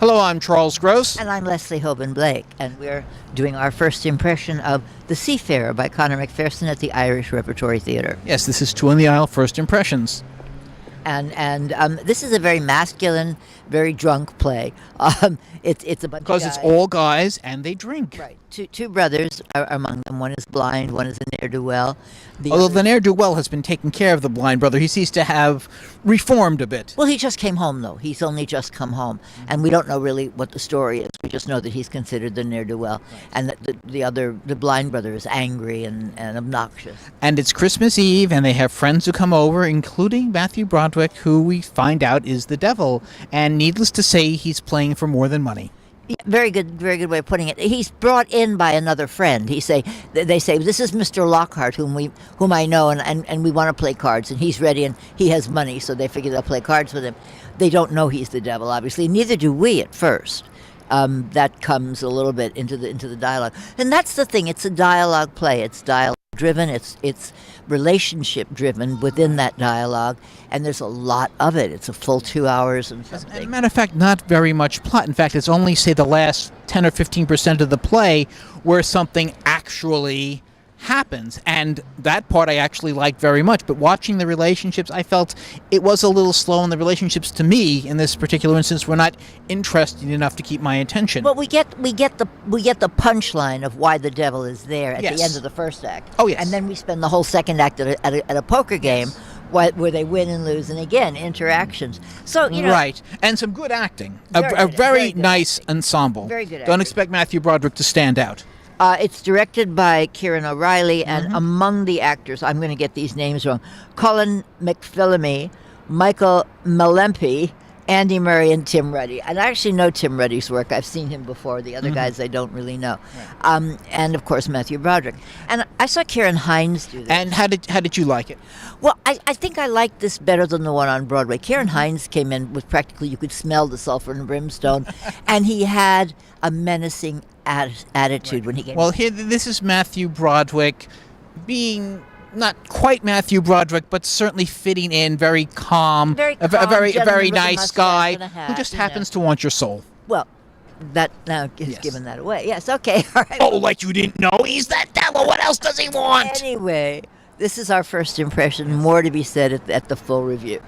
Hello, I'm Charles Gross. And I'm Leslie Hoban Blake, and we're doing our first impression of The Seafarer by Conor McPherson at the Irish Repertory Theatre. Yes, this is Two in the Aisle First Impressions. And this is a very masculine, very drunk play. It's a bunch of guys. Because it's all guys and they drink. Right. Two brothers are among them. One is blind, one is a ne'er-do-well. Although the ne'er-do-well has been taking care of the blind brother, he seems to have reformed a bit. Well, he just came home, though. He's only just come home. And we don't know really what the story is. We just know that he's considered the ne'er-do-well. Right. And that the blind brother is angry and obnoxious. And it's Christmas Eve, and they have friends who come over, including Matthew Broderick, who we find out is the devil. And needless to say, he's playing for more than money. Yeah, very good way of putting it. He's brought in by another friend. They say, this is Mr. Lockhart, whom I know, and we want to play cards, and he's ready, and he has money, so they figure they'll play cards with him. They don't know he's the devil, obviously. Neither do we at first. That comes a little bit into the dialogue, and that's the thing. It's a dialogue play. It's dialogue driven. It's relationship driven within that dialogue, and there's a lot of it. It's a full 2 hours and something. As a matter of fact, not very much plot. In fact, it's only, say, the last 10 or 15% of the play where something actually happens, and that part I actually liked very much. But watching the relationships, I felt it was a little slow, and the relationships to me in this particular instance were not interesting enough to keep my attention. Well, we get the punchline of why the devil is there at the end of the first act. Oh, yes. And then we spend the whole second act at a poker game. Yes. Where they win and lose, and again, interactions. So, right, and some good acting. A very very nice ensemble. Very good acting. Don't expect Matthew Broderick to stand out. It's directed by Kieran O'Reilly, and among the actors, I'm going to get these names wrong, Colin McPhillamy, Michael Malempi, Andy Murray, and Tim Ruddy. And I actually know Tim Ruddy's work. I've seen him before. The other guys I don't really know. Right. And, of course, Matthew Broderick. And I saw Kieran Hines do this. And how did you like it? Well, I think I liked this better than the one on Broadway. Kieran Hines came in with practically, you could smell the sulfur and brimstone, and he had a menacing attitude when he came in. Well, this is Matthew Broderick being not quite Matthew Broderick, but certainly fitting in, very calm, a very nice guy who just happens to want your soul. Well, that now is giving that away. Yes, okay, all right. Oh, like you didn't know? He's that devil. What else does he want? Anyway, this is our first impression. More to be said at the full review.